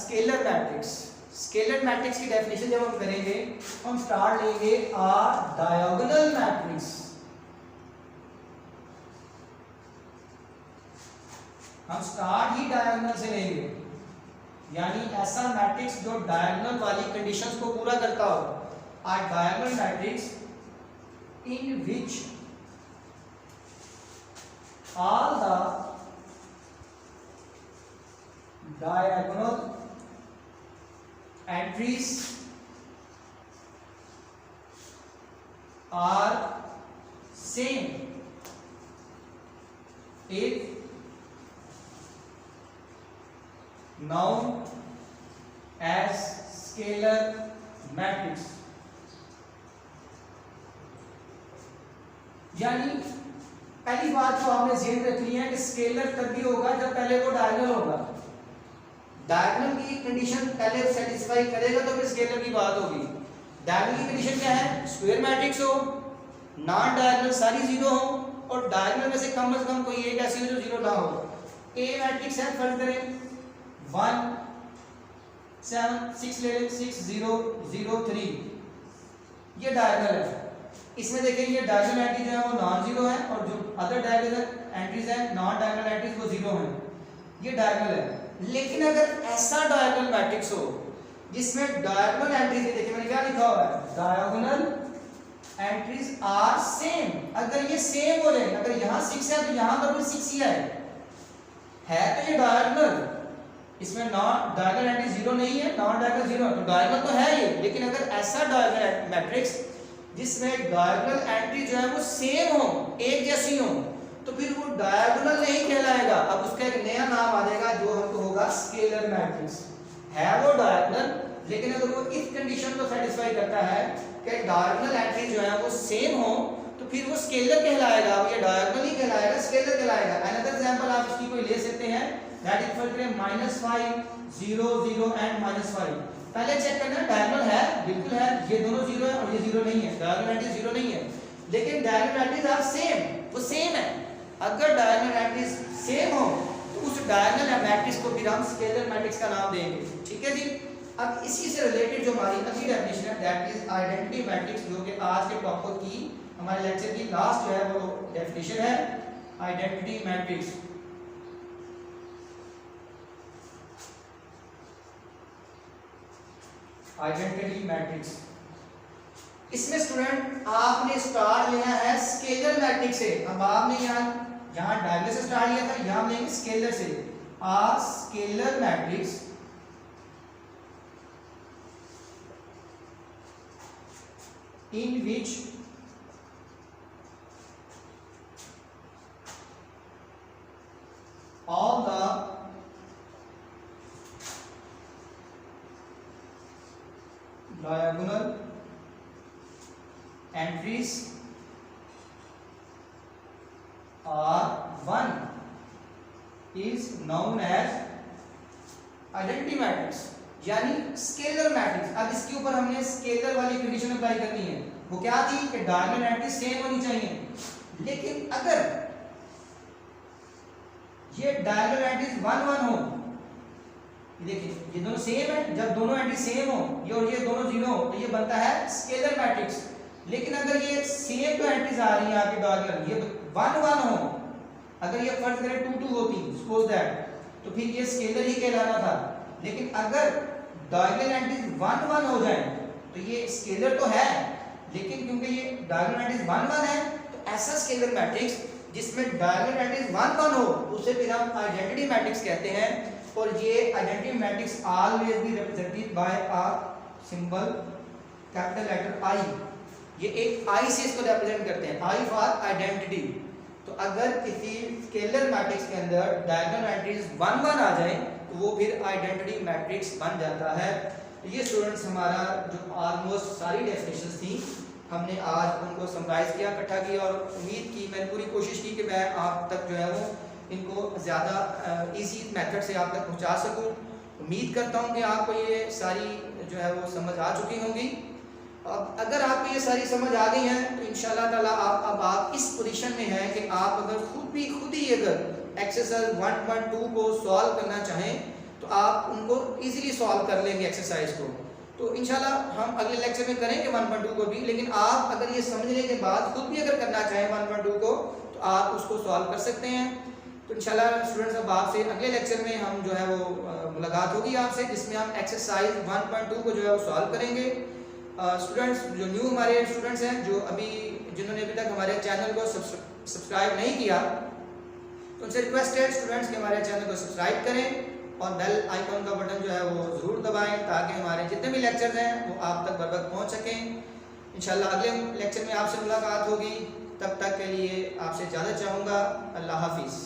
Scalar matrix. Scalar matrix की definition जब हम करेंगे हम स्टार्ट लेंगे आ डायगोनल मैट्रिक्स। हम स्टार्ट ही डायगोनल से लेंगे, यानी ऐसा मैट्रिक्स जो डायगोनल वाली कंडीशंस को पूरा करता हो। A diagonal matrix in which all the diagonal entries are same if known as scalar matrix। यानी पहली बात जो आपने ज़हन रखनी है कि स्केलर तभी होगा जब पहले वो डायगोनल होगा। डायगोनल की कंडीशन पहले सेटिस्फाई करेगा तो फिर स्केलर की बात होगी। डायगोनल की कंडीशन क्या है? स्क्वायर मैट्रिक्स हो, नॉन डायगोनल सारी जीरो हो और डायगोनल में से कम कोई एक ऐसी हो जो जीरो ना हो। ए मैट्रिक्स है, फर्ज करें 1 7 6 ले लें 6 0 0 3, ये डायगोनल है। इसमें देखिए ये डायगोनल एंट्री जो है वो नॉन जीरो है और जो अदर डायगोनल एंट्रीज है नॉन डायगोनल एंट्रीज वो जीरो है, ये डायगोनल है। लेकिन अगर ऐसा डायगोनल मैट्रिक्स हो जिसमें डायगोनल एंट्रीज, देखिए मैंने क्या लिखा हुआ है, डायगोनल एंट्रीज आर सेम। अगर ये सेम हो जाए, अगर यहाँ 6 है तो यहाँ पर भी 6 ही है तो ये डायगोनल, इसमें नॉन डायगोनल एंट्री जीरो नहीं है, नॉन डायगोनल जीरो, तो डायगोनल तो है ये। लेकिन अगर ऐसा डायगोनल मैट्रिक्स जिसमें डायगोनल एंट्री जो है वो सेम हो, एक जैसी हो, तो फिर वो डायगोनल नहीं कहलाएगा। अब उसका एक नया नाम आ जाएगा जो हमको होगा स्केलर मैट्रिक्स। है वो डायगोनल, लेकिन अगर वो इस कंडीशन को सेटिस्फाई करता है कि डायगोनल एंट्री जो है वो सेम हो, तो फिर वो स्केलर कहलाएगा। अब ये डायगोनल ही कहलाएगा, स्केलर कहलाएगा। अनदर एग्जांपल आप इसकी कोई ले सकते हैं, दैट इज फॉर -5 0 0 एंड -5। पहले चेक करना डायगोनल है, बिल्कुल है, ये दोनों जीरो है और ये जीरो नहीं है, डायगोनल एंट्रीज जीरो नहीं है, लेकिन डायगोनल एंट्रीज आर सेम, वो सेम है। अगर डायगोनल एंट्रीज सेम हो तो उस डायगोनल मैट्रिक्स को फिर हम स्केलर मैट्रिक्स का नाम देंगे। ठीक है जी। अब इसी से रिलेटेड जो हमारी अगली डेफिनेशन है दैट इज आइडेंटिटी मैट्रिक्स, जो कि आज के टॉपिक की हमारे लेक्चर की लास्ट जो है वो डेफिनेशन है आइडेंटिटी मैट्रिक्स। आइडेंटिटी मैट्रिक्स, इसमें स्टूडेंट आपने स्टार्ट लेना है स्केलर मैट्रिक्स से। अब आपने यहाँ डायगोनल से स्टार्ट लिया था, यहाँ लेंगे स्केलर से। A scalar matrix in which all the diagonal entries are 1 is known as identity matrix, यानी स्केलर मैट्रिक्स। अब इसके ऊपर हमने स्केलर वाली कंडीशन अप्लाई करनी है। वो क्या थी कि डायगोनल एंट्री सेम होनी चाहिए, लेकिन अगर ये डायगोनल एंट्रीज 1 1 हो, देखिए ये दोनों सेम है, जब दोनों एंट्री सेम हो ये और ये दोनों जीरो हो तो ये बनता है स्केलर मैट्रिक्स। लेकिन अगर ये सेम जो एंट्रीज आ रही हैं आपके डायगोनल, ये 1 1 हो, अगर ये फर्ज करें 2 2 होती सपोज दैट, तो फिर ये स्केलर ही कहलाना था। लेकिन अगर डायगोनल एंट्रीज 1 1 हो जाए तो ये स्केलर तो है, लेकिन क्योंकि ये डायगोनल एंट्रीज 1 1 है तो ऐसा स्केलर मैट्रिक्स जिसमें डायगोनल एंट्रीज 1 1 हो उसे फिर हम आइडेंटिटी मैट्रिक्स कहते हैं। और ये identity matrix always be represented by a symbol capital letter I. ये एक आई से इसको रिप्रेजेंट करते हैं, आई फॉर आइडेंटिटी। तो अगर किसी स्केलर मैट्रिक्स के अंदर डायगोनल एंट्रीज 1 1 आ जाए तो वो फिर आइडेंटिटी मैट्रिक्स बन जाता है। तो ये स्टूडेंट्स हमारा जो ऑलमोस्ट सारी डेफिनेशंस थी हमने आज उनको समराइज किया, इकट्ठा किया और उम्मीद की, मैंने पूरी कोशिश की कि मैं आप तक जो है वो इनको ज़्यादा इजी मेथड से आप तक पहुंचा सकूं। उम्मीद करता हूं कि आपको ये सारी जो है वो समझ आ चुकी होंगी। अब अगर आपको ये सारी समझ आ गई है तो इंशाल्लाह ताला आप इस पोजीशन में हैं कि आप अगर खुद ही अगर एक्सरसाइज 1.2 को सॉल्व करना चाहें तो तो आप उनको इजीली सॉल्व कर लेंगे एक्सरसाइज को। तो इंशाल्लाह हम अगले लेक्चर में करेंगे 1.2 को भी, लेकिन आप अगर ये समझने के बाद खुद भी अगर करना चाहें 1.2 को तो आप उसको सॉल्व कर सकते हैं। तो इंशाल्लाह स्टूडेंट्स अब आपसे अगले लेक्चर में हम जो है वो मुलाकात होगी आपसे, जिसमें हम एक्सरसाइज 1.2 को जो है वो सॉल्व करेंगे। स्टूडेंट्स जो न्यू हमारे स्टूडेंट्स हैं, जो जिन्होंने अभी तक हमारे चैनल को सब्सक्राइब नहीं किया, तो उनसे रिक्वेस्ट है स्टूडेंट्स कि हमारे चैनल को सब्सक्राइब करें और बेल आइकन का बटन जो है वो ज़रूर दबाएं, ताकि हमारे जितने भी लेक्चर्स हैं वो आप तक बर वक्त पहुँच सकें। इंशाल्लाह अगले लेक्चर में आपसे मुलाकात होगी, तब तक के लिए आपसे इजाज़त चाहूँगा। अल्लाह हाफिज़।